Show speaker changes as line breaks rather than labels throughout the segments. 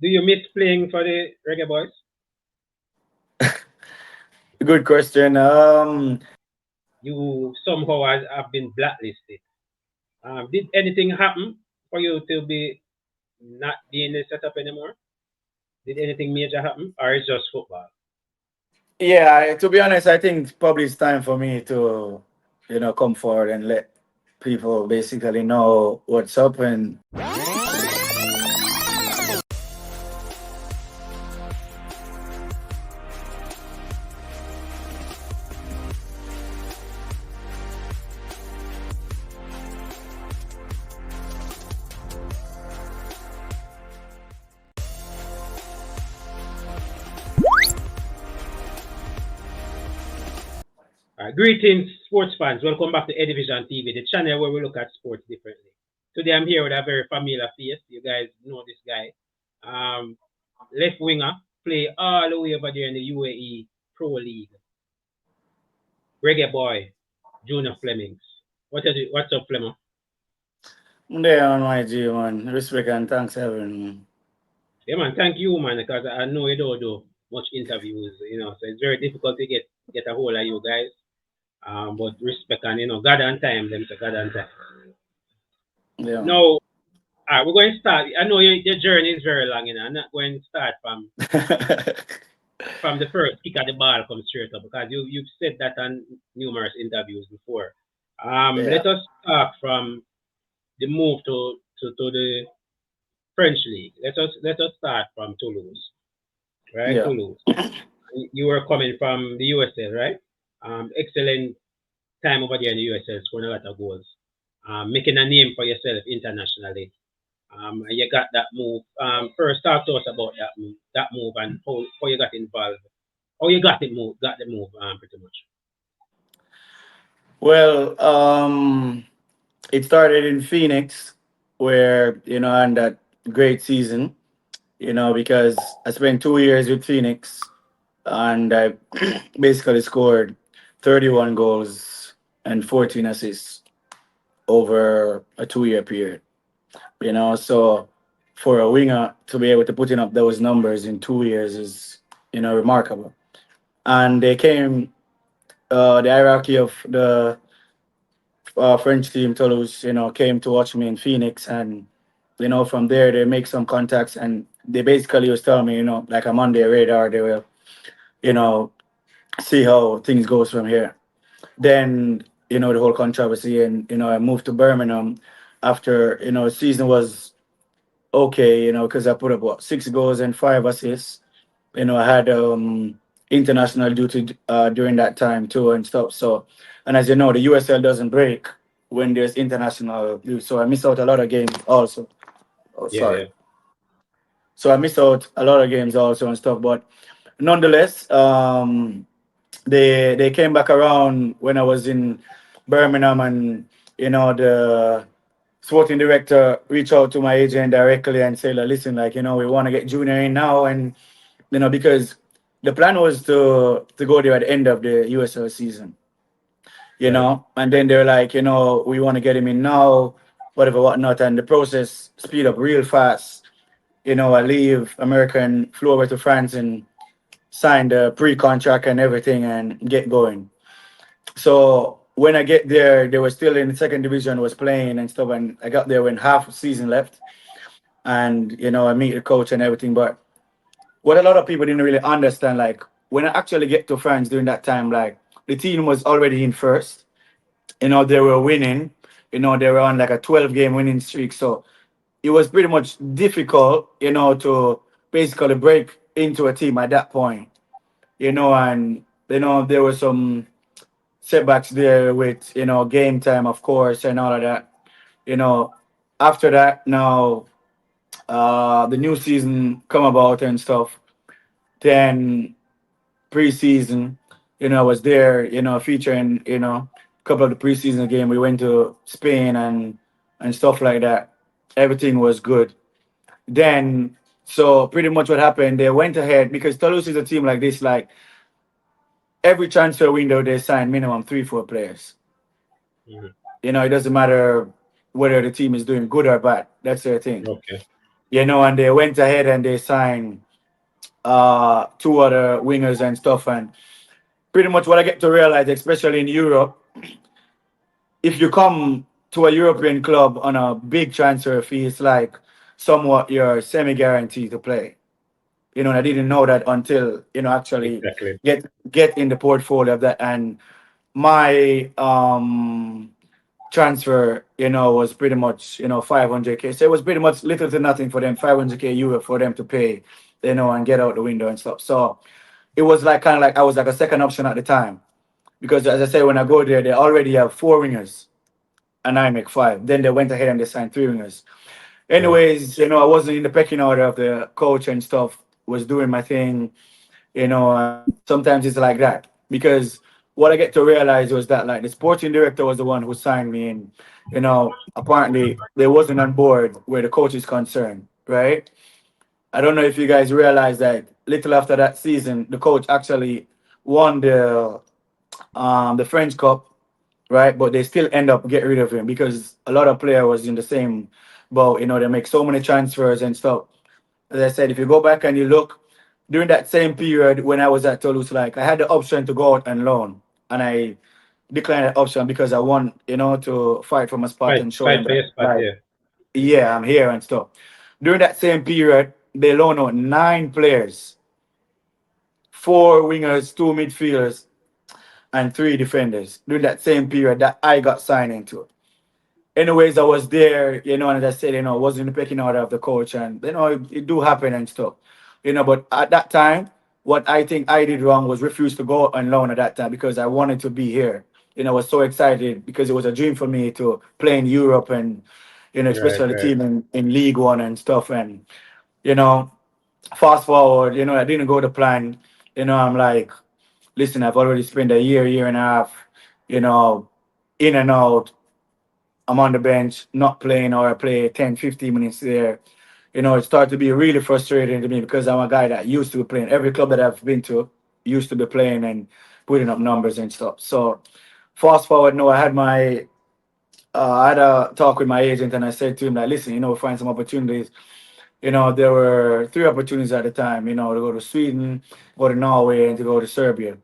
Do you miss playing for the Reggae Boys?
Good question.
You somehow have been blacklisted. Did anything happen for you to be not be in the setup anymore? Did anything major happen, or it's just football?
Yeah, to be honest, I think probably it's time for me to, come forward and let people basically know what's up. And
Greetings, sports fans. Welcome back to Edivision TV, the channel where we look at sports differently. Today I'm here with a very familiar face. You guys know this guy. Left winger, play all the way over there in the UAE Pro League. Reggae boy, Junior Flemmings. What's up, Flemmer?
there on my G, man. Respect and thanks, everyone.
Yeah, man. Thank you, man, because I know you don't do much interviews, so it's very difficult to get a hold of you guys. But respect and God and time, them say God and time.
Yeah, man.
Now, we're going to start. I know your journey is very long, I'm not going to start from the first kick of the ball come straight up because you've said that on numerous interviews before.
Yeah,
Let us start from the move to the French league. Let us start from Toulouse, right?
yeah.
Toulouse. You were coming from the USL, right? Excellent time over there in the USL, scoring a lot of goals, making a name for yourself internationally. And you got that move. First, talk to us about that move, and how you got involved. How you got the move, pretty much.
Well, it started in Phoenix, where I had that great season. Because I spent 2 years with Phoenix, and I basically scored 31 goals and 14 assists over a 2 year period. So for a winger to be able to put in up those numbers in 2 years is, remarkable. And they came, the hierarchy of the French team, Toulouse, came to watch me in Phoenix. And, from there, they make some contacts, and they basically was telling me, like I'm on their radar, they will, you know, see how things goes from here. Then, the whole controversy, and, I moved to Birmingham after, season was okay, because I put up what 6 goals and 5 assists. I had international duty during that time too and stuff. So, and as you know, the USL doesn't break when there's international duty. So I missed out a lot of games also. Oh,
Yeah,
sorry.
yeah,
So I missed out a lot of games also and stuff. But nonetheless, they came back around when I was in Birmingham, and the sporting director reached out to my agent directly and said, like, listen, like, we want to get Junior in now. And because the plan was to go there at the end of the USL season,
right.
and then they're like, we want to get him in now, whatever, whatnot. And the process speed up real fast. I leave America and flew over to France and signed the pre-contract and everything and get going. So when I get there, they were still in the second division, was playing and stuff. And I got there when half the season left, and I meet the coach and everything. But what a lot of people didn't really understand, like when I actually get to France during that time, like the team was already in first. They were winning. They were on like a 12-game winning streak. So it was pretty much difficult, to basically break into a team at that point. And there were some setbacks there with game time, of course, and all of that. You know, After that, now the new season come about and stuff. Then preseason, I was there, featuring, a couple of the preseason game. We went to Spain and stuff like that. Everything was good. Then, so pretty much what happened, they went ahead because Toulouse is a team like this. Like every transfer window, they sign minimum 3, 4 players.
Hmm.
It doesn't matter whether the team is doing good or bad. That's their thing.
Okay.
and they went ahead and they signed two other wingers and stuff. And pretty much what I get to realize, especially in Europe, if you come to a European club on a big transfer fee, it's like somewhat you're semi-guaranteed to play. And I didn't know that until actually
Exactly.
get in the portfolio of that. And my transfer, was pretty much 500K. So it was pretty much little to nothing for them, 500K euro for them to pay, and get out the window and stuff. So it was like kind of like I was like a second option at the time because as I said, when I go there, they already have four wingers and I make five. Then they went ahead and they signed three wingers.
Right.
Anyways, I wasn't in the pecking order of the coach and stuff. Was doing my thing, and sometimes it's like that because what I get to realize was that like the sporting director was the one who signed me, and apparently they wasn't on board where the coach is concerned, right? I don't know if you guys realize that little after that season, the coach actually won the French Cup, right? But they still end up getting rid of him because a lot of player was in the same boat. They make so many transfers and stuff. As I said, if you go back and you look during that same period when I was at Toulouse, like I had the option to go out and loan, and I declined that option because I want to fight for my spot
Fight,
and show
fight
them
for
that
your spot.
like
Yeah.
yeah, I'm here and stuff. During that same period, they loaned out nine players, four wingers, two midfielders, and three defenders during that same period that I got signed into. Anyways, I was there, and as I said, I was in the pecking order of the coach, and it do happen and stuff, But at that time, what I think I did wrong was refuse to go on loan at that time because I wanted to be here. I was so excited because it was a dream for me to play in Europe and,
Right.
especially the
Right.
team in League One and stuff. And you know, fast forward, I didn't go to plan. I'm like, listen, I've already spent a year and a half, you know, in and out. I'm on the bench, not playing, or I play 10, 15 minutes there. It started to be really frustrating to me because I'm a guy that used to be playing. Every club that I've been to used to be playing and putting up numbers and stuff. So fast forward, no, I had a talk with my agent and I said to him like, listen, find some opportunities. There were three opportunities at the time, to go to Sweden, go to Norway, and to go to Serbia.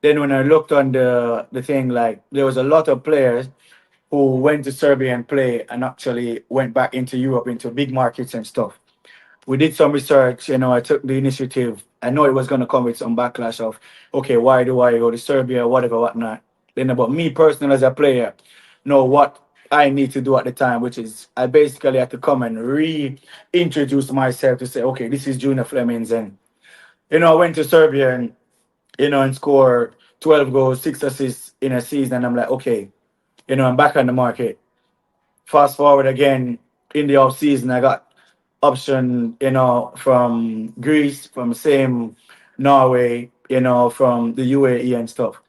Then when I looked on the thing, like there was a lot of players who went to Serbia and play and actually went back into Europe into big markets and stuff. We did some research, I took the initiative. I know it was gonna come with some backlash of, okay, why do I go to Serbia, whatever, whatnot. Then about me personally as a player, know what I need to do at the time, which is I basically had to come and reintroduce myself to say, okay, this is Junior Flemmings. And I went to Serbia and and score 12 goals, six assists in a season. And I'm like, okay, I'm back on the market. Fast forward again in the off season, I got option, from Greece, from same Norway, from the UAE and stuff.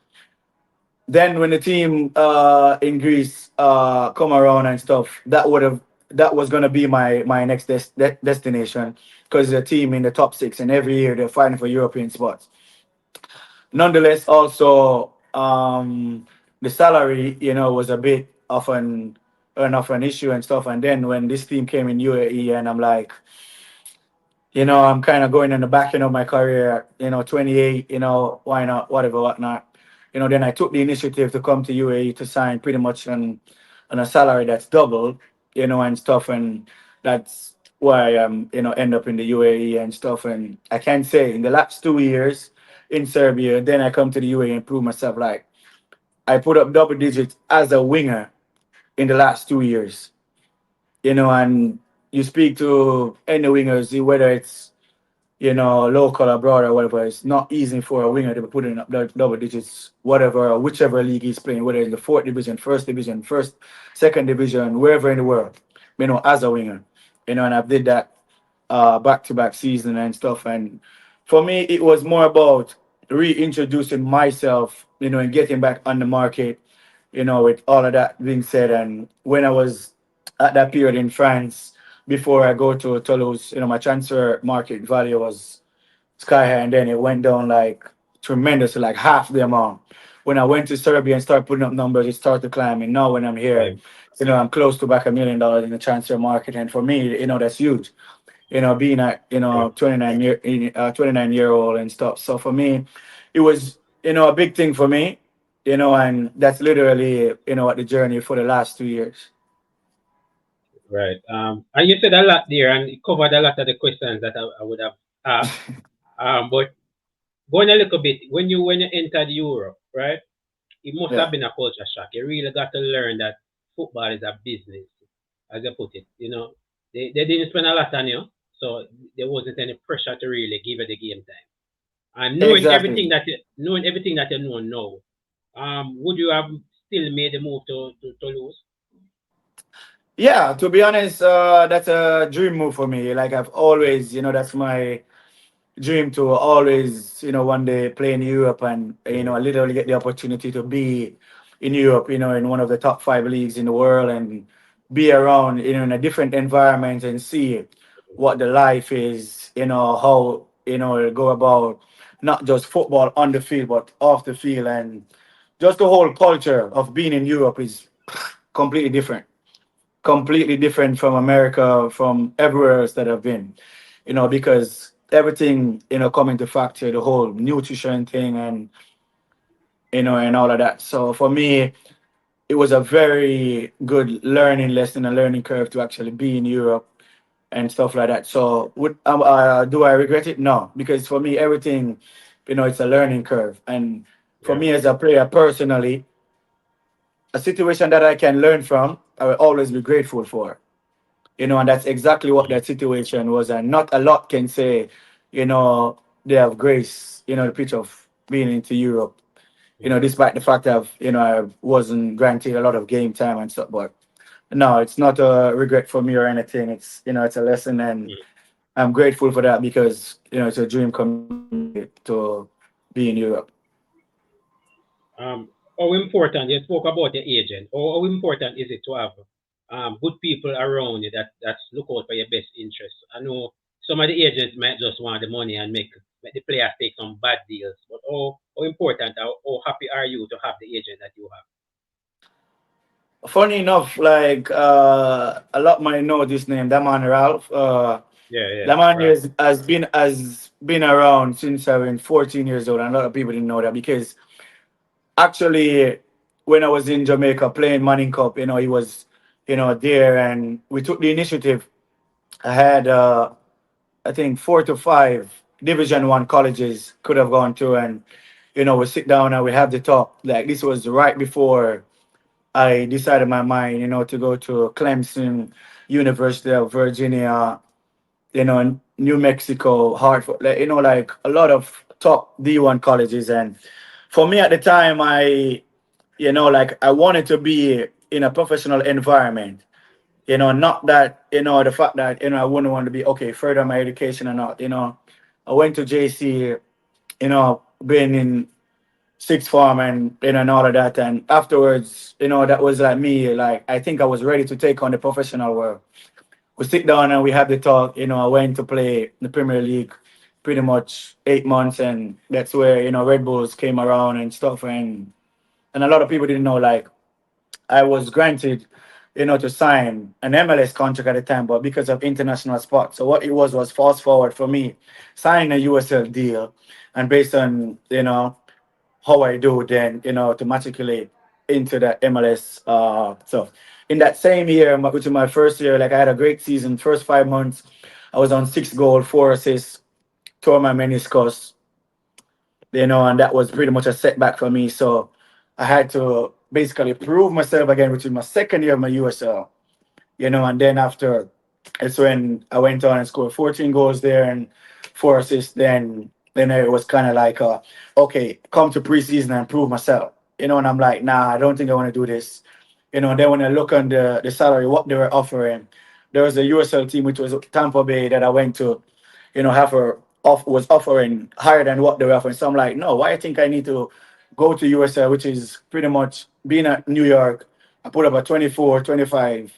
Then when the team in Greece come around and stuff, that was gonna be my next destination because the team in the top six and every year they're fighting for European spots. Nonetheless, also the salary, was a bit of an issue and stuff. And then when this team came in UAE, and I'm like, I'm kind of going in the back end of my career, 28, why not, whatever, whatnot. Then I took the initiative to come to UAE to sign pretty much on a salary that's double, and stuff. And that's why end up in the UAE and stuff. And I can say in the last 2 years in Serbia, then I come to the UAE and prove myself. Like I put up double digits as a winger in the last 2 years, and you speak to any wingers, whether it's local abroad or whatever, it's not easy for a winger to be putting up double digits, whatever, or whichever league he's playing, whether it's the fourth division, first division, second division, wherever in the world, as a winger, and I did that back to back season and stuff. And for me, it was more about reintroducing myself, and getting back on the market, with all of that being said. And when I was at that period in France, before I go to Toulouse, my transfer market value was sky high, and then it went down like tremendous, like half the amount. When I went to Serbia and started putting up numbers, it started to climb. And now when I'm here,
Right.
I'm close to back $1 million in the transfer market, and for me, that's huge. being a
Right.
29-year-old and stuff. So for me, it was a big thing for me, and that's literally what the journey for the last 2 years.
Right. And you said a lot there, and it covered a lot of the questions that I would have asked. But going a little bit, when you entered Europe, right? It must have
Yeah,
been a culture shock. You really got to learn that football is a business, as you put it. They didn't spend a lot on you, so there wasn't any pressure to really give you the game time. And
exactly.
knowing everything that you know now, would you have still made the move to lose?
Yeah, to be honest, that's a dream move for me. Like I've
Right.
always, that's my dream to always, one day play in Europe and,
Mm-hmm.
I literally get the opportunity to be in Europe, in one of the top five leagues in the world and be around, in a different environment and see what the life is, how, go about not just football on the field, but off the field. And just the whole culture of being in Europe is completely different, completely different from America, from everywhere else that I've been, because everything, coming to factor, the whole nutrition thing and, and all of that. So for me, it was a very good learning lesson, a learning curve to actually be in Europe and stuff like that. So do I regret it? No, because for me, everything, it's a learning curve. And for
Yeah.
me as a player personally, a situation that I can learn from, I will always be grateful for. And that's exactly what
Mm-hmm.
that situation was. And not a lot can say, they have grace, the pitch of being into Europe,
Mm-hmm.
despite the fact that, I wasn't granted a lot of game time and stuff. But no, it's not a regret for me or anything. It's a lesson, and I'm grateful for that because, it's a dream come true for me to be in Europe.
How important, you spoke about your agent, how important is it to have good people around you that look out for your best interests? I know some of the agents might just want the money and make the players take some bad deals, but how important, how happy are you to have the agent that you have?
Funny enough, like a lot might know this name, that man Ralph.
Yeah, yeah,
That man
right.
has been around since I've been 14 years old, and a lot of people didn't know that because actually, when I was in Jamaica playing Manning Cup, he was, there, and we took the initiative. I had, I think, 4 to 5 Division 1 colleges could have gone to, and we sit down and we have the talk. Like this was right before I decided my mind, to go to Clemson, University of Virginia, New Mexico, Hartford, like, like a lot of top D1 colleges. And for me at the time, like I wanted to be in a professional environment, not that, the fact that, I wouldn't want to be, okay, further my education or not, I went to JC, been in sixth form and all of that. And afterwards, that was like me, like, I think I was ready to take on the professional world. We sit down and we have the talk. I went to play the Premier League pretty much 8 months, and that's where Red Bulls came around and stuff, and a lot of people didn't know, like, I was granted, to sign an MLS contract at the time, but because of international sport. So what it was fast forward for me, signing a USL deal, and based on how I do, then to matriculate into the MLS. So in that same year, which is my first year, like I had a great season. First 5 months, I was on 6 goals, 4 assists, tore my meniscus, and that was pretty much a setback for me. So I had to basically prove myself again, which is my second year of my USL, and then after, it's when I went on and scored 14 goals there and 4 assists. Then it was kind of like, okay, come to preseason and prove myself, and I'm like, nah, I don't think I want to do this, then when I look on the salary, what they were offering, there was a USL team, which was Tampa Bay, that I went to, have her off was offering higher than what they were offering. So I'm like, no, why I think I need to go to USL, which is pretty much being at New York. I put up a 24, 25,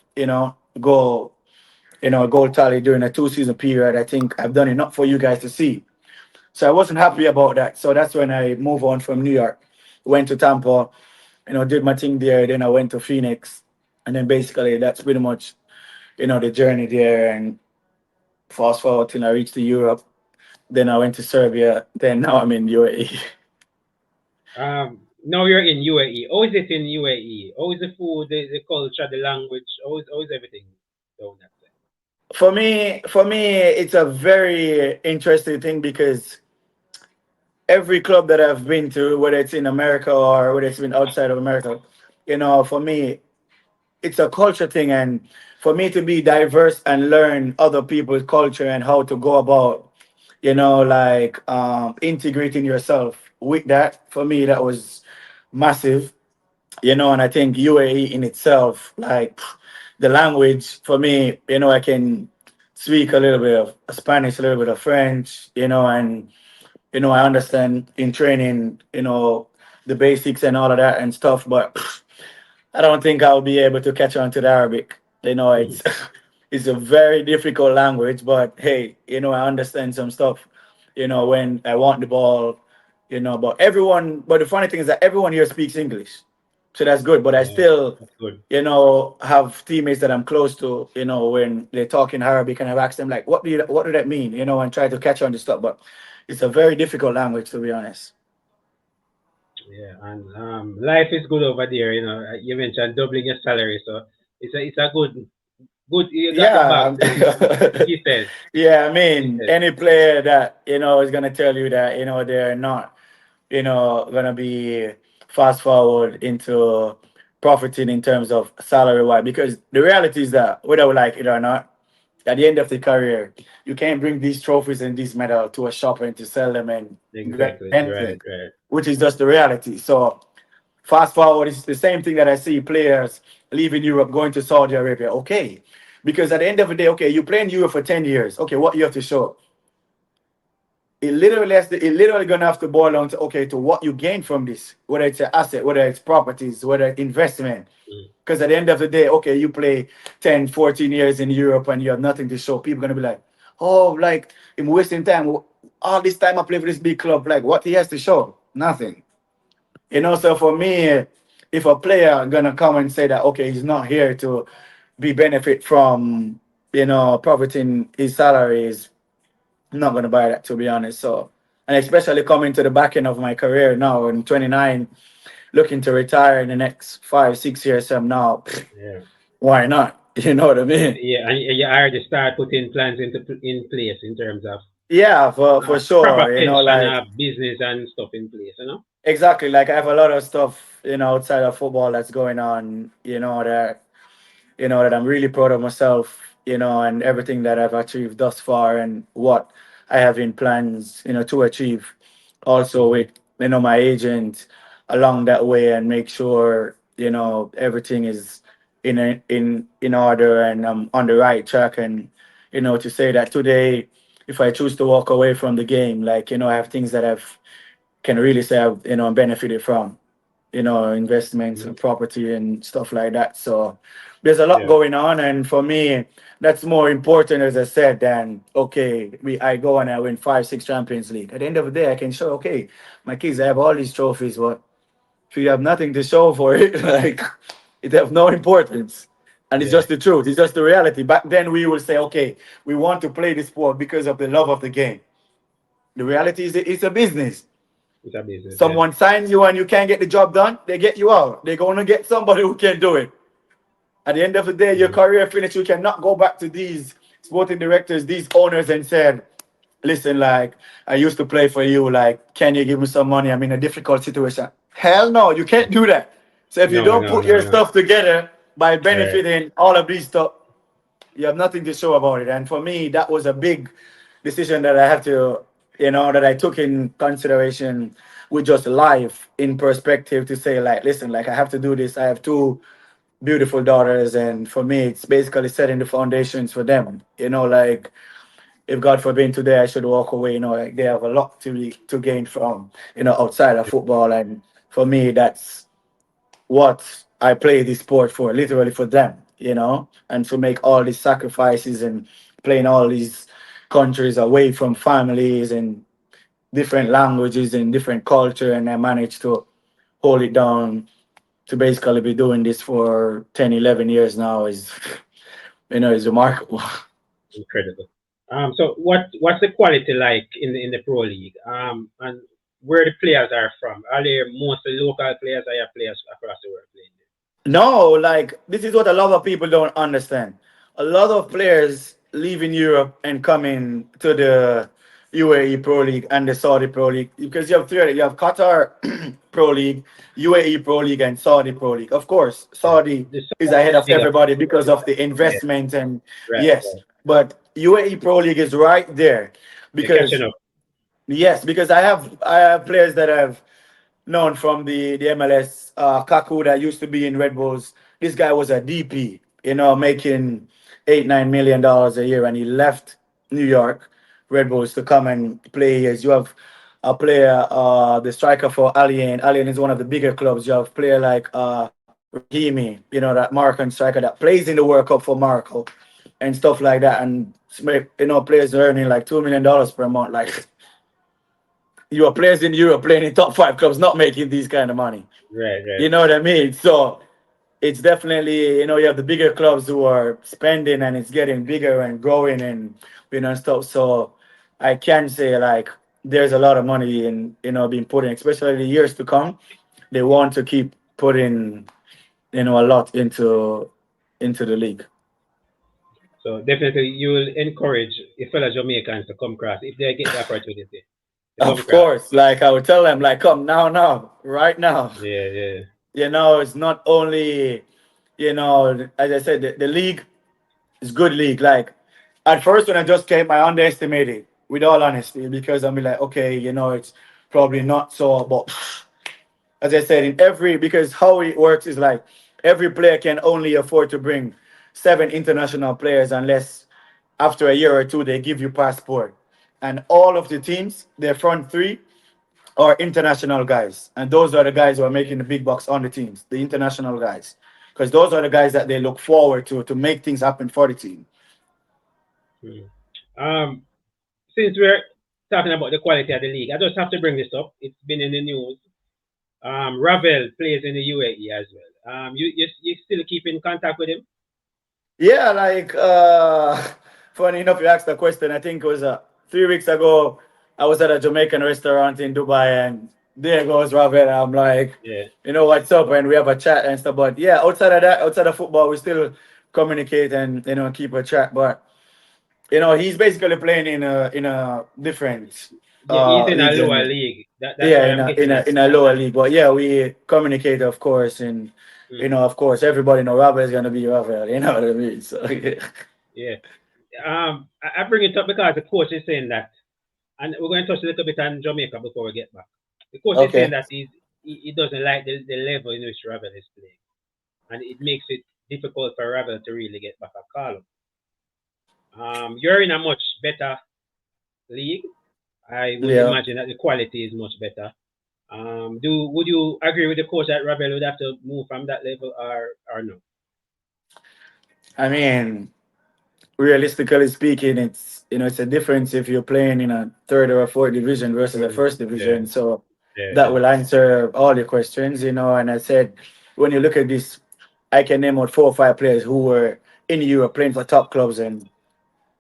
goal, goal tally during a 2 season period. I think I've done enough for you guys to see. So I wasn't happy about that. So that's when I moved on from New York, went to Tampa, did my thing there. Then I went to Phoenix, and then basically that's pretty much, the journey there. And Fast forward till I reached to Europe. Then I went to Serbia. Then now I'm in UAE.
Now you're in UAE. How is it in UAE? How is the food, the culture, the language? How is everything down that side?
For me, it's a very interesting thing because every club that I've been to, whether it's in America or whether it's been outside of America, for me, it's a culture thing, and for me to be diverse and learn other people's culture and how to go about, like integrating yourself with that. For me, that was massive. And I think UAE in itself, like the language for me, I can speak a little bit of Spanish, a little bit of French, and I understand in training, the basics and all of that and stuff, but I don't think I'll be able to catch on to the Arabic.
Mhm.
It's it's a very difficult language, but hey, I understand some stuff, when I want the ball, but the funny thing is that everyone here speaks English. So that's good. But I
Yeah,
still,
that's good.
have teammates that I'm close to, when they're talking Arabic and I've asked them like, what do that mean? And try to catch on to stuff. But it's a very difficult language to be honest.
Yeah, and life is good over there. You mentioned doubling your salary, so it's a good. You got the bag.
Yeah,
He says.
yeah. I
He
mean,
says.
any player that is gonna tell you that they're not gonna be fast forward into profiting in terms of salary wise, because the reality is that whether we like it or not, at the end of the career, you can't bring these trophies and these medals to a shop and to sell them and get
Exactly.
anything,
Right. Right.
which is just the reality. So fast forward, it's the same thing that I see players leaving Europe going to Saudi Arabia. Okay. Because at the end of the day, okay, you play in Europe for 10 years. Okay, what you have to show? It literally gonna have to boil down to okay, to what you gain from this, whether it's an asset, whether it's properties, whether it's investment.
Mm.
Because at the end of the day, okay, you play 10, 14 years in Europe and you have nothing to show. People gonna be like, oh, like I'm wasting time. All this time I play for this big club. Like what he has to show? Nothing. So for me, if a player gonna come and say that okay, he's not here to be benefit from profiting his salaries, I'm not gonna buy that to be honest. So, and especially coming to the back end of my career now, in 29, looking to retire in the next 5, 6 years from now,
Yeah.
why not? You know what I mean?
Yeah, and you already start putting plans in place in terms of
Yeah, for
proper
sure.
pension,
Like
business and stuff in place.
exactly. Like I have a lot of stuff, outside of football that's going on. That I'm really proud of myself, and everything that I've achieved thus far and what I have in plans, to achieve also
Hmm.
with, my agent along that way and make sure, everything is in order and I'm on the right track and, to say that today, if I choose to walk away from the game, like, I have things that I've can really say I've, benefited from, investments and
Hmm.
property and stuff like that. So there's a lot
Yeah,
going on, and for me, that's more important, as I said, than okay, I go and I win 5, 6 Champions League. At the end of the day, I can show okay, my kids, I have all these trophies, but if you have nothing to show for it, like it have no importance. And it's
yeah,
just the truth. It's just the reality. Back then, we will say, okay, we want to play this sport because of the love of the game. The reality is, it's a business.
it's a business. Yeah.
Someone signs you and you can't get the job done, they get you out. They're going to get somebody who can do it. At the end of the day, your
Hmm.
career finished. You cannot go back to these sporting directors, these owners, and said, "Listen, like I used to play for you. Like, can you give me some money? I'm in a difficult situation." Hell no, you can't do that. So if you
No,
don't
no,
put
no,
your
no.
stuff together by
Right.
benefiting all of these stuff, you have nothing to show about it. And for me, that was a big decision that I have to, that I took in consideration with just life in perspective to say, like, listen, like I have to do this. I have two beautiful daughters, and for me, it's basically setting the foundations for them. Like if God forbid today I should walk away, like they have a lot to gain from, outside of football, and for me, that's what I play this sport for, literally for them, and to make all these sacrifices and playing all these countries away from families and different languages and different culture, and I managed to hold it down to basically be doing this for 10, 11 years now is, is remarkable.
Incredible. So what's the quality like in the pro league? And where the players are from? Are they mostly local players or are players across the world playing
No, like this is what a lot of people don't understand. A lot of players leaving Europe and coming to the UAE Pro League and the Saudi Pro League because you have three. You have Qatar Pro League, UAE Pro League, and Saudi Pro League. Of course,
there?
Saudi
The
is
Saudi
ahead
is
of
bigger.
everybody because of the
Yeah,
investment and
right,
yes,
right.
but UAE Pro League is right there
They're catching
because
up.
yes, because I have players that have known from the MLS. Kaku that used to be in Red Bulls. This guy was a DP, making $8-9 million a year, and he left New York Red Bulls to come and play here. You have a player, the striker for Alien. Alien is one of the bigger clubs. You have player like Rahimi, that Moroccan striker that plays in the World Cup for Morocco and stuff like that. And players are earning like $2 million per month. Like you are players in Europe playing in top five clubs, not making these kind of money.
Right, right.
You know what I mean? So it's definitely, you have the bigger clubs who are spending and it's getting bigger and growing and stuff. So I can say like there's a lot of money in being put in, especially the years to come. They want to keep putting a lot into the league.
So definitely you will encourage your fellow Jamaicans to come across if they get the opportunity to come
Of
across.
course, like I would tell them, like come now, right now.
Yeah, yeah.
It's not only, as I said, the league is good league. Like at first when I just came, I underestimated, with all honesty, because I'm like, okay, it's probably not so. But as I said, in every because how it works is like every player can only afford to bring 7 international players unless after a year or two they give you passport. And all of the teams, their front three are international guys, and those are the guys who are making the big bucks on the teams, the international guys, because those are the guys that they look forward to make things happen for the team.
Hmm. Um, since we're talking about the quality of the league, I just have to bring this up. It's been in the news. Ravel plays in the UAE as well. You still keep in contact with him?
Yeah, like funny enough, you asked the question. I think it was 3 weeks ago. I was at a Jamaican restaurant in Dubai, and there goes Ravel. I'm like,
Yeah,
what's up? And we have a chat and stuff. But yeah, outside of that, outside of football, we still communicate and keep a chat. But he's basically playing in a different
yeah. He's in a
league than
lower
me.
league. That's
Yeah,
where
in
I'm
a in
getting
a
at.
in a lower league. But yeah, we communicate, of course, and
Hmm.
of course, everybody know Ravel is gonna be Ravel. You know what I mean? So yeah.
Yeah. I bring it up because the coach is saying that, and we're going to touch a little bit on Jamaica before we get back. The coach is saying
Okay.
that he doesn't like the level in which Ravel is playing, and it makes it difficult for Ravel to really get back a call up. You're in a much better league. I would
Yeah.
imagine that the quality is much better. Do would you agree with the coach that Ravel would have to move from that level or no?
I mean, realistically speaking, it's a difference if you're playing in a third or a fourth division versus a first
Yeah,
division. So
yeah,
that
yeah.
will answer all your questions. And I said, when you look at this, I can name out 4 or 5 players who were in Europe playing for top clubs and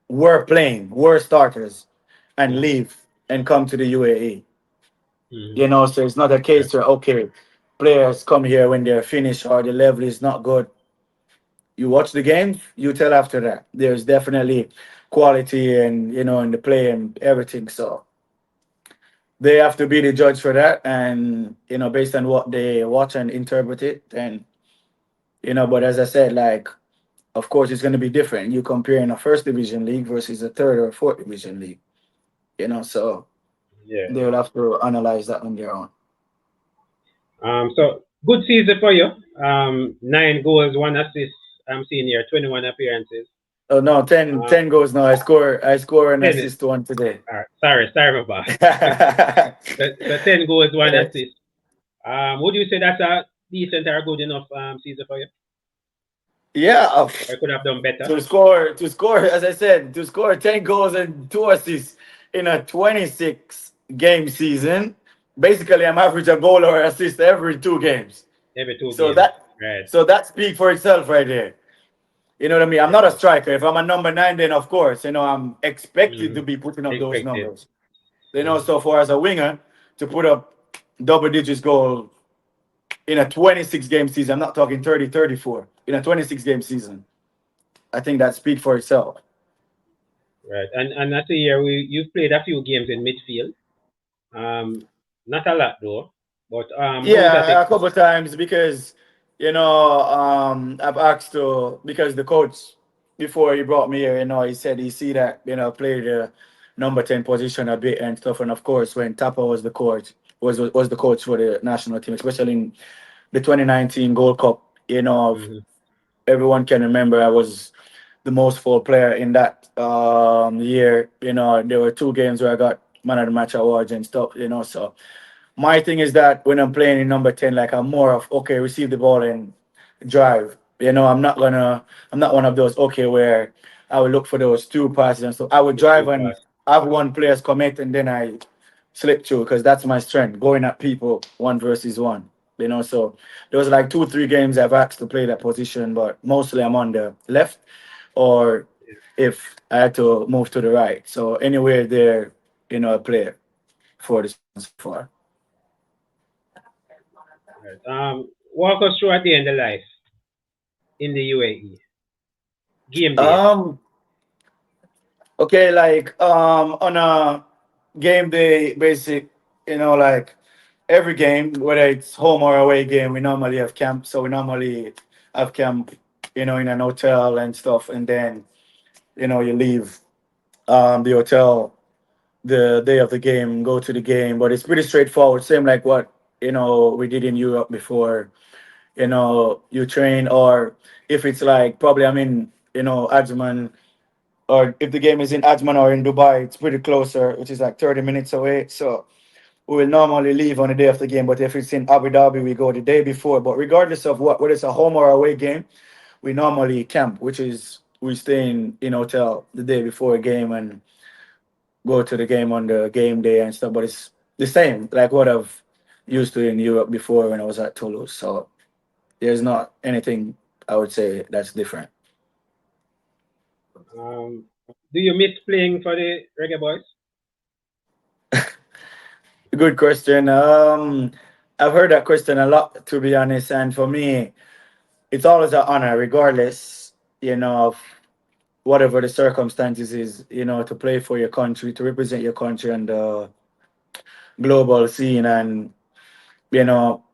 were starters and
Mm-hmm,
leave and come to the UAE.
mm-hmm.
So it's not a
Yeah,
case where okay, players come here when they're finished or the level is not good. You watch the game, you tell after that. There's definitely quality and in the play and everything. So they have to be the judge for that, and based on what they watch and interpret it, and But as I said, like of course it's going to be different. You comparing a first division league versus a third or fourth division league. So
yeah,
they will
yeah.
have to analyze that on their own.
So good season for you. 9 goals, 1 assist. I'm seeing here 21 appearances.
Oh no, 10,
Um,
10 goals now. I score an
10.
assist one today.
Sorry, my boss. So 10 goals, 1 assist. Would you say that's a decent or good enough season for you?
Yeah,
Or could have done better?
to score, as I said, to score 10 goals and 2 assists in a 26 game season. Basically, I'm average a goal or assist every 2 games.
Every two
So
games.
that
Right.
so that speaks for itself right there. You know what I mean? I'm
Yeah.
not a striker. If I'm a number nine, then of course, I'm expected
Mm-hmm.
to be putting up those
Expected.
numbers.
Mm-hmm.
So far as a winger to put up double digits goal in a 26 game season, I'm not talking 30, 34, in a 26-game season. I think that speaks for itself.
Right. And at the year you've played a few games in midfield. Not a lot though. But how is that
Yeah, a couple of times because I've asked to because the coach before he brought me here, he said he see that play the number 10 position a bit and stuff, and of course when Tapa was the coach was the coach for the national team, especially in the 2019 Gold Cup.
mm-hmm.
Everyone can remember I was the most full player in that year. There were two games where I got man of the match awards and stuff. So my thing is that when I'm playing in number 10, like I'm more of okay, receive the ball and drive. I'm not one of those okay where I would look for those two passes and so I would
The
drive
true
and
pass?
have one player's commit and then I slip through because that's my strength, going at people one versus one. So there was like 2 3 games I've asked to play that position, but mostly I'm on the left or if I had to move to the right. So anywhere there, I play for this so far.
Right. Walk us through at the end of life in the UAE. Game day.
Um, okay, like on a game day basic, like every game, whether it's home or away game, we normally have camp. So we normally have camp, in an hotel and stuff, and then you leave the hotel the day of the game, go to the game. But it's pretty straightforward, same like what we did in Europe before. You train, or if it's like probably I'm in Ajman, or if the game is in Ajman or in Dubai, it's pretty closer, which is like 30 minutes away. So we will normally leave on the day of the game. But if it's in Abu Dhabi, we go the day before. But regardless of whether it's a home or away game, we normally camp, which is we stay in hotel the day before a game and go to the game on the game day and stuff. But it's the same, like what I've used to in Europe before when I was at Toulouse. So there's not anything I would say that's different.
Um, do you miss playing for the Reggae Boys?
Good question. I've heard that question a lot, to be honest. And for me, it's always an honor, regardless, of whatever the circumstances is, to play for your country, to represent your country on the global scene. And, you know,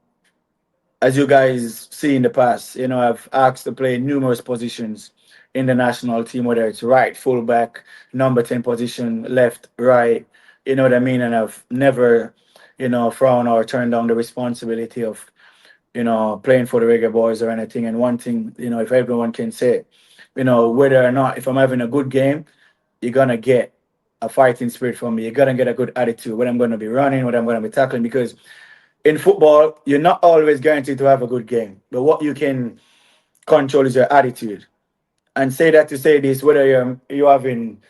as you guys see in the past, I've asked to play numerous positions in the national team, whether it's right, fullback, number 10 position, left, right, you know what I mean? And I've never, frowned or turned down the responsibility of, playing for the Reggae Boys or anything. And one thing, if everyone can say, whether or not, if I'm having a good game, you're going to get a fighting spirit from me. You're going to get a good attitude, when I'm going to be running, when I'm going to be tackling, because in football, you're not always guaranteed to have a good game. But what you can control is your attitude. And say that to say this, whether you're having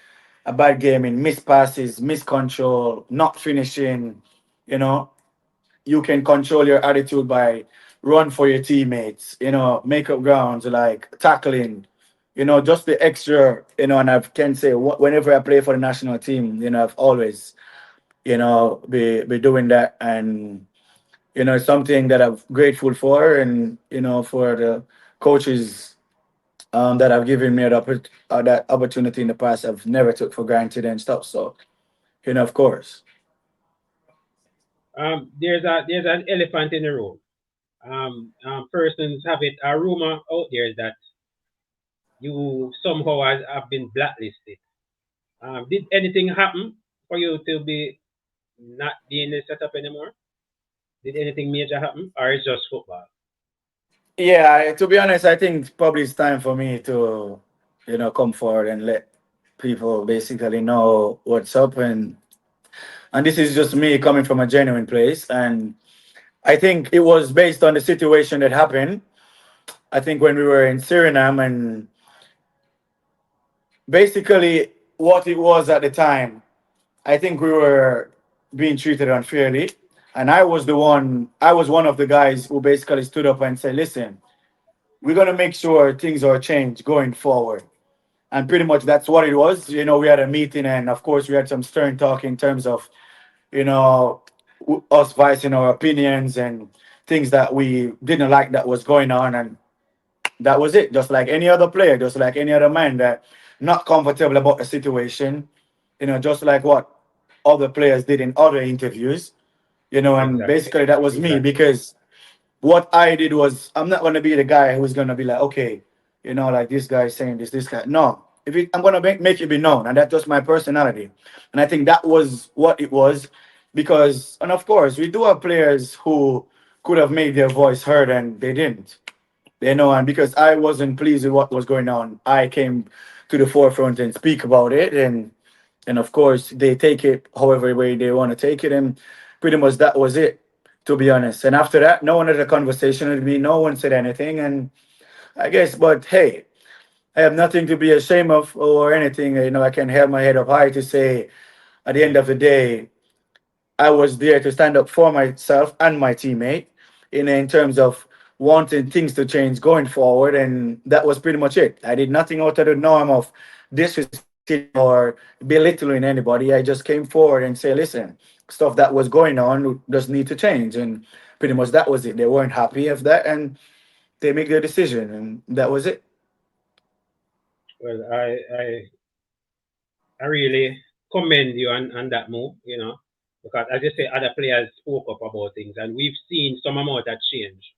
a bad game in missed passes, missed control, not finishing, you know, you can control your attitude by run for your teammates, make up grounds, like tackling, just the extra, and I can say whenever I play for the national team, I've always, be doing that. And it's something that I'm grateful for, and for the coaches that have given me that opportunity in the past. I've never took for granted and stuff. So of course.
There's an elephant in the room. Persons have it a rumor out there that you somehow have been blacklisted. Did anything happen for you to be not be in the setup anymore? Did anything major happen, or it's just football?
Yeah, to be honest, I think probably it's time for me to, come forward and let people basically know what's up. And this is just me coming from a genuine place. And I think it was based on the situation that happened. I think when we were in Suriname, and basically what it was at the time, I think we were being treated unfairly. And I was one of the guys who basically stood up and said, listen, we're gonna make sure things are changed going forward. And pretty much that's what it was. We had a meeting, and of course we had some stern talk in terms of you know us voicing our opinions and things that we didn't like that was going on, and that was it. Just like any other player, just like any other man that not comfortable about the situation, just like what other players did in other interviews, and
Exactly.
basically that was me
Exactly.
because what I did was I'm not gonna be the guy who's gonna be like, okay, like this guy is saying this guy. No, I'm gonna make it be known, and that's just my personality, and I think that was what it was, because, and of course, we do have players who could have made their voice heard and they didn't, and because I wasn't pleased with what was going on, I came to the forefront and speak about it, and of course they take it however way they want to take it, and pretty much that was it, to be honest. And after that, no one had a conversation with me, no one said anything, and I guess, but hey, I have nothing to be ashamed of or anything. I can hold my head up high to say at the end of the day, I was there to stand up for myself and my teammate in terms of wanting things to change going forward, and that was pretty much it. I did nothing out of the norm of disrespecting or belittling anybody. I just came forward and say, listen, stuff that was going on just need to change, and pretty much that was it. They weren't happy of that, and they make their decision, and that was it.
Well, I really commend you on that move, because as you say, other players spoke up about things, and we've seen some amount of change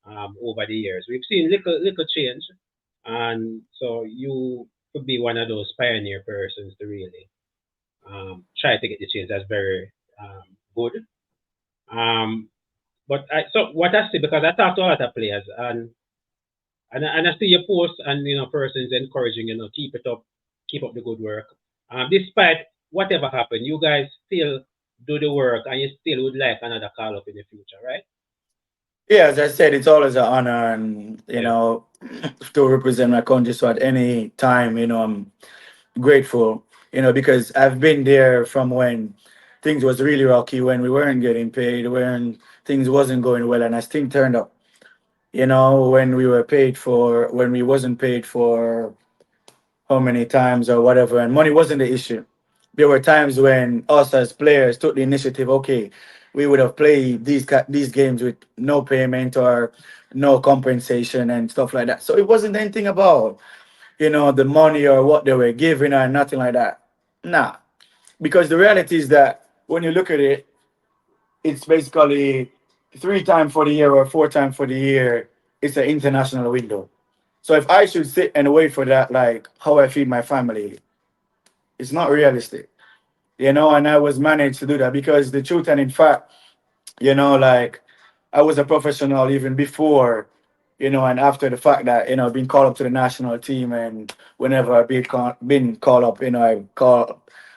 over the years. We've seen little change, and so you could be one of those pioneer persons to really try to get the change. That's very good. Um, but so what I see, because I talk to a lot of players, and I see your posts, and persons encouraging, keep it up, keep up the good work. Despite whatever happened, you guys still do the work, and you still would like another call up in the future, right?
Yeah, as I said, it's always an honor, and
Yeah.
to represent my country. So at any time, I'm grateful, because I've been there from when things was really rocky, when we weren't getting paid, when things wasn't going well, and I still turned up. When we were paid for, when we wasn't paid for how many times or whatever, and money wasn't the issue. There were times when us as players took the initiative. Okay, we would have played these games with no payment or no compensation and stuff like that. So it wasn't anything about the money or what they were giving or nothing like that. Nah, because the reality is that when you look at it, it's basically 3 times for the year or 4 times for the year. It's an international window. So if I should sit and wait for that, like how I feed my family, it's not realistic. And I was managed to do that because the truth and in fact, like I was a professional even before, and after the fact that, being called up to the national team, and whenever I've been called up,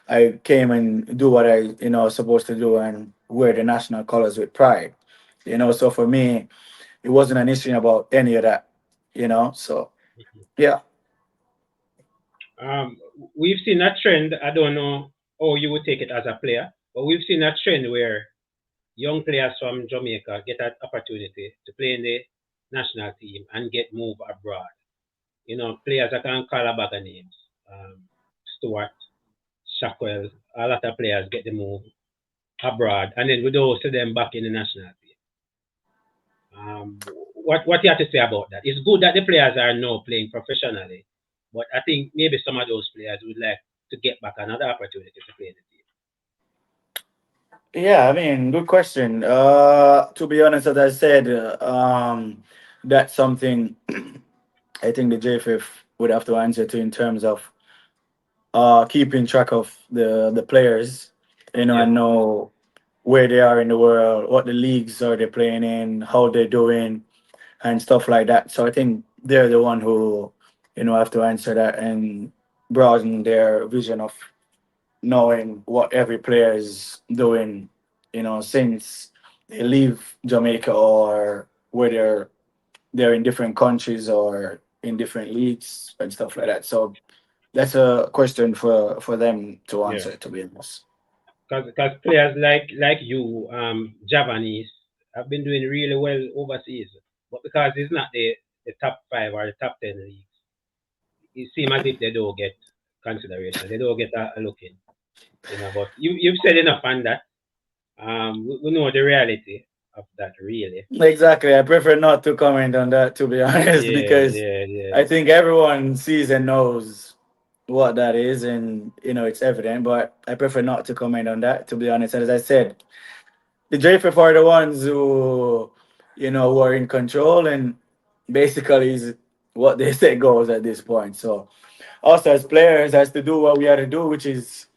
I came and do what I, was supposed to do and wear the national colors with pride. So for me, it wasn't an issue about any of that, so yeah.
Um, we've seen a trend. I don't know how you would take it as a player, but we've seen a trend where young players from Jamaica get an opportunity to play in the national team and get moved abroad. Players I can call a bag of names. Stewart, Shackwell, a lot of players get the move abroad, and then we don't see them back in the national team. What you have to say about that? It's good that the players are now playing professionally, but I think maybe some of those players would like to get back another opportunity to play in the team.
Yeah, I mean, good question. To be honest, as I said, that's something I think the JFF would have to answer to in terms of keeping track of the players,
Yeah.
and know where they are in the world, what the leagues are they playing in, how they're doing, and stuff like that. So I think they're the one who, have to answer that and broaden their vision of knowing what every player is doing, since they leave Jamaica or where they're in different countries or in different leagues and stuff like that. So that's a question for them to
Yeah.
answer, to be honest.
Because players like you, Javanese, have been doing really well overseas, but because it's not the top five or the top 10 leagues, it seems as if they don't get consideration. They don't get a look in. But you've said enough on that. We know the reality of that really.
Exactly. I prefer not to comment on that, to be honest,
Yeah,
because
yeah, yeah,
I think everyone sees and knows what that is, and it's evident. But I prefer not to comment on that, to be honest. And as I said, the JFF are the ones who are in control, and basically is what they say goes at this point. So us as players has to do what we have to do, which is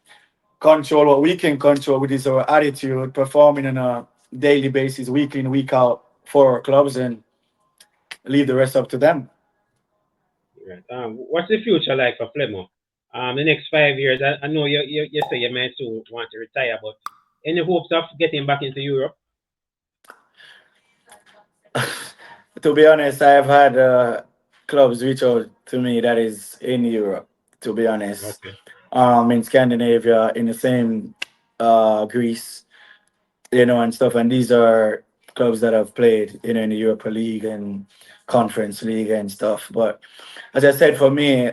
control what we can control, which is our attitude, performing on a daily basis, week in, week out for our clubs, and leave the rest up to them.
right. What's the future like for Flemo? The next 5 years, I know you say you might too want to retire, but any hopes of getting back into Europe?
To be honest, I have had clubs reach out to me that is in Europe. To be honest,
Okay,
in Scandinavia, in the same Greece, and stuff. And these are clubs that have played, in the Europa League and Conference League and stuff. But as I said, for me,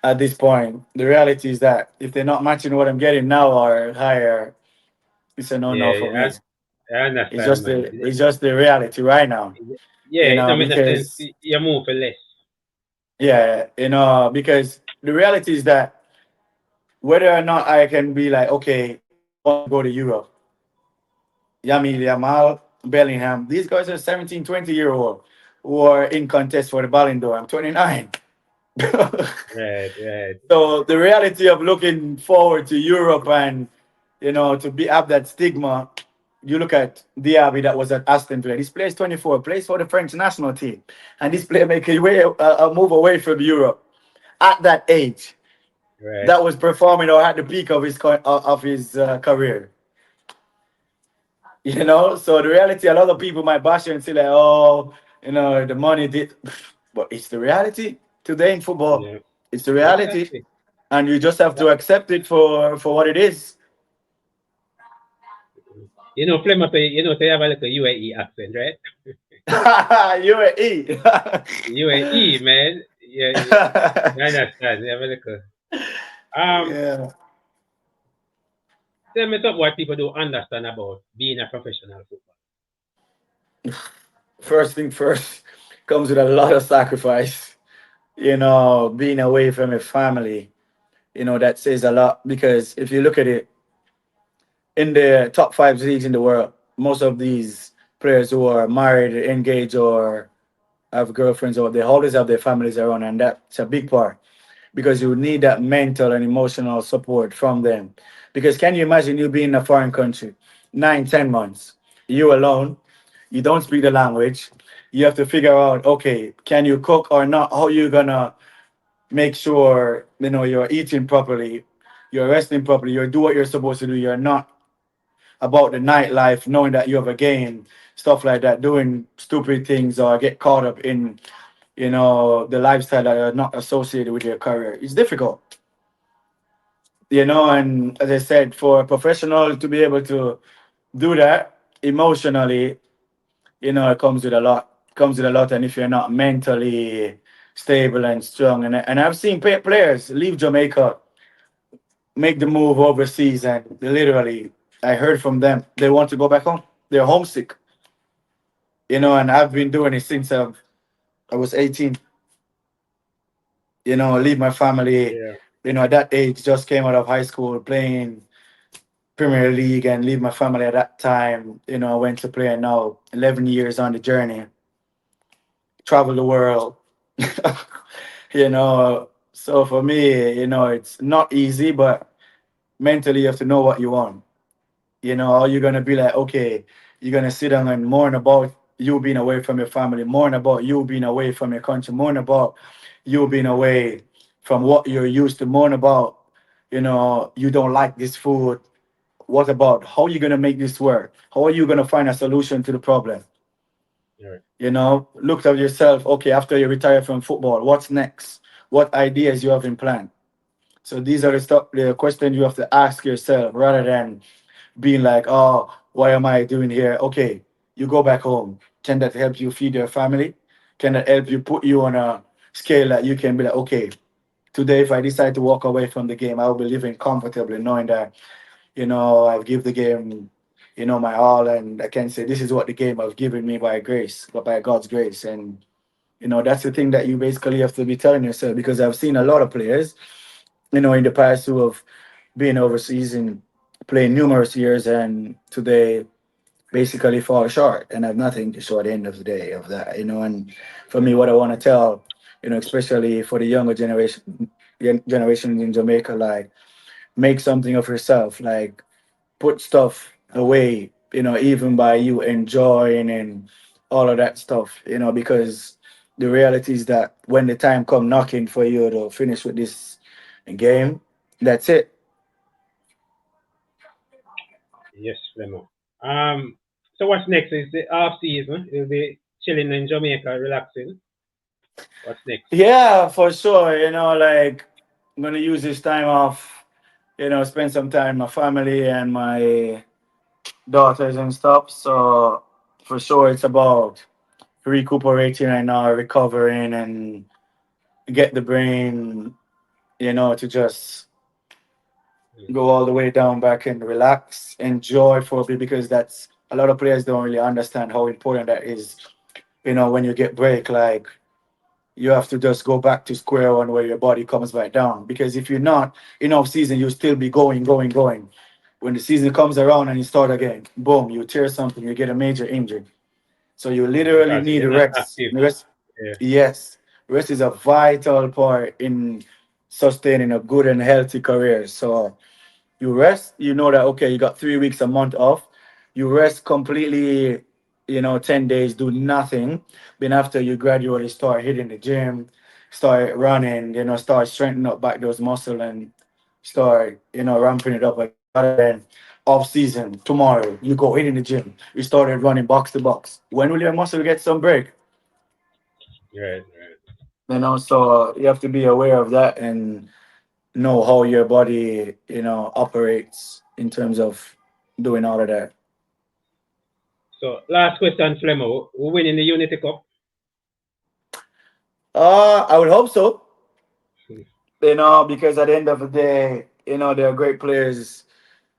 at this point, the reality is that if they're not matching what I'm getting now or higher, it's a no-no
yeah,
for
yeah,
me.
I
It's
understand,
just
man.
the it's just the reality right now.
Yeah, it don't make no sense.
Because
You move for less.
yeah, because the reality is that whether or not I can be like, okay, I want to go to Europe, Yami Yamal, Bellingham, these guys are 17, 20-year old who are in contest for the Ballon d'Or. I'm 29.
Right, right.
So the reality of looking forward to Europe and to be have that stigma, you look at Diaby that was at Aston Villa. This plays 24, plays for the French national team, and this player make a move away from Europe at that age.
Right.
That was performing or at the peak of his career. So the reality, a lot of people might bash you and say like, oh, the money did, but it's the reality today in football.
Yeah.
It's the reality,
Exactly.
and you just have to
That,
accept it for what it is.
Flemo say, they have a little UAE accent, right?
UAE.
UAE, man. Yeah, you understand. They have a little. Um,
Yeah.
Tell me something what people don't understand about being a professional footballer.
First thing first, comes with a lot of sacrifice. Being away from your family. That says a lot because if you look at it, in the top five leagues in the world, most of these players who are married, engaged, or have girlfriends, or they always have their families around, and that's a big part because you need that mental and emotional support from them. Because can you imagine you being in a foreign country, 9, 10 months, you alone, you don't speak the language, you have to figure out, okay, can you cook or not? How you gonna make sure you're eating properly, you're resting properly, you do what you're supposed to do, you're not about the nightlife, knowing that you have a game, stuff like that, doing stupid things or get caught up in, the lifestyle that are not associated with your career. It's difficult, and as I said, for a professional to be able to do that emotionally, it comes with a lot. Comes with a lot, and if you're not mentally stable and strong, and I've seen players leave Jamaica, make the move overseas, and literally, I heard from them they want to go back home. They're homesick, and I've been doing it since I was 18. Leave my family.
Yeah.
At that age, just came out of high school playing Premier League and leave my family at that time. I went to play, and now 11 years on the journey, travel the world. So for me, it's not easy, but mentally you have to know what you want. Or you're gonna be like, okay, you're gonna sit down and mourn about you being away from your family, mourn about you being away from your country, mourn about you being away from what you're used to, mourn about, you don't like this food. What about how are you gonna make this work? How are you gonna find a solution to the problem?
Right.
Look at yourself, okay, after you retire from football, what's next? What ideas you have in plan? So these are the questions you have to ask yourself rather than being like, oh, why am I doing here? Okay, you go back home. Can that help you feed your family? can that help you put you on a scale that you can be like, okay, today if I decide to walk away from the game, I will be living comfortably knowing that, I've give the game, my all, and I can say this is what the game has given me by grace, but by God's grace. And that's the thing that you basically have to be telling yourself, because I've seen a lot of players, in the past who have been overseas and played numerous years, and today basically fall short and have nothing to show at the end of the day of that. And for me, what I want to tell, especially for the younger generation in Jamaica, like, make something of yourself, like, put stuff away, even by you enjoying and all of that stuff, because the reality is that when the time come knocking for you to finish with this game, that's it.
Yes, Flemo. So what's next? Is the off season? You'll be chilling in Jamaica, relaxing. What's next?
Yeah, for sure. Like, I'm gonna use this time off, spend some time with my family and my daughters and stuff. So for sure, it's about recuperating right now, recovering, and get the brain, to just
Mm.
go all the way down back and relax, enjoy for a bit, because that's a lot of players don't really understand how important that is. When you get break, like, you have to just go back to square one where your body comes back down. Because if you're not in off season, you'll still be going, going, going. When the season comes around and you start again, boom, you tear something, you get a major injury. So you
Yeah,
literally
because
need
you're
a
not
rest.
active.
Rest,
Yeah,
yes, rest is a vital part in sustaining a good and healthy career. So you rest, you know that, okay, you got 3 weeks, a month off. You rest completely, 10 days, do nothing. Then after, you gradually start hitting the gym, start running, start strengthening up back those muscle, and start, ramping it up again. Rather than off season, tomorrow, you go in the gym, you started running box to box. When will your muscle get some break?
right, right.
So you have to be aware of that and know how your body, operates in terms of doing all of that.
So last question, Flemo. Who winning the Unity Cup?
I would hope so, because at the end of the day, there are great players,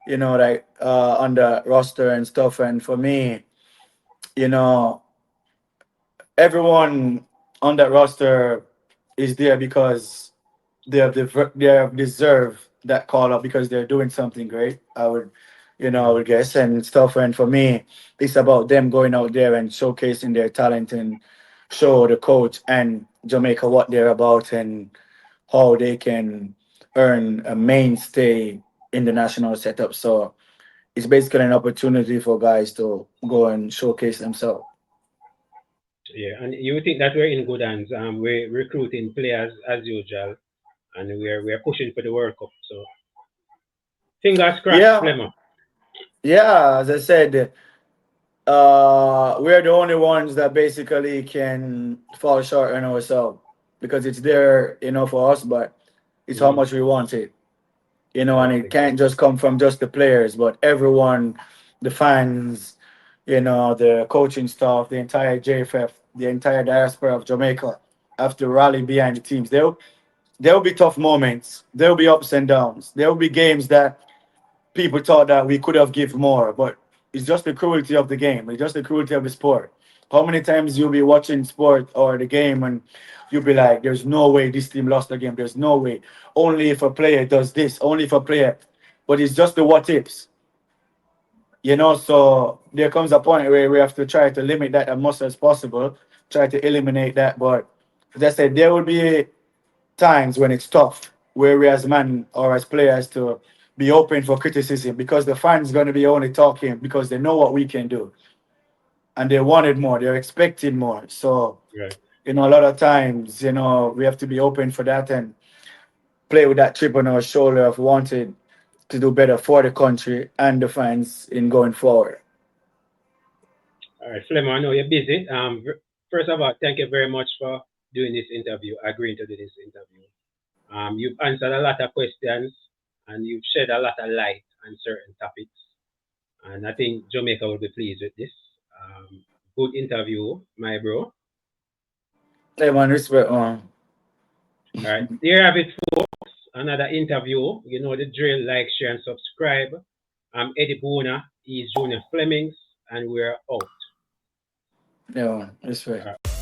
like, on the roster and stuff. And for me, you know, everyone on that roster is there because they have deserved that call up, because they're doing something great. I
Mm.
would guess and stuff. And for me, it's about them going out there and showcasing their talent and show the coach and Jamaica what they're about and how they can earn a mainstay in the national setup. So it's basically an opportunity for guys to go and showcase themselves.
Yeah, and you think that we're in good hands? We're recruiting players as usual, and we're pushing for the World Cup. So fingers crossed,
Yeah,
Flemo.
yeah. As I said, we're the only ones that basically can fall short on ourselves, because it's there, for us, but it's how
Mm.
much we want it, and
Yes,
it can't
exactly.
just come from just the players, but everyone, the fans, the coaching staff, the entire JFF, the entire diaspora of Jamaica have to rally behind the teams. There'll be tough moments, there'll be ups and downs, there'll be games that people thought that we could have give more, but it's just the cruelty of the game. It's just the cruelty of the sport. How many times you'll be watching sport or the game and you'll be like, "There's no way this team lost the game. There's no way. Only if a player does this. Only if a player." But it's just the what ifs, So there comes a point where we have to try to limit that as much as possible. Try to eliminate that. But as I said, there will be times when it's tough, where we as men or as players to be open for criticism, because the fans going to be only talking because they know what we can do and they wanted more, they're expecting more. So,
Right.
a lot of times, we have to be open for that and play with that chip on our shoulder of wanted to do better for the country and the fans in going forward.
All right, Flemo. I know you're busy. First of all, thank you very much for doing this interview, agreeing to do this interview. You've answered a lot of questions, and you've shed a lot of light on certain topics. And I think Jamaica will be pleased with this. Good interview, my bro.
Hey man, respect man.
All right. There you have it, folks. Another interview. You know the drill. Like, share, and subscribe. I'm Eddie Bona. He's Junior Flemmings, and we're out.
Yeah man, respect.
All right.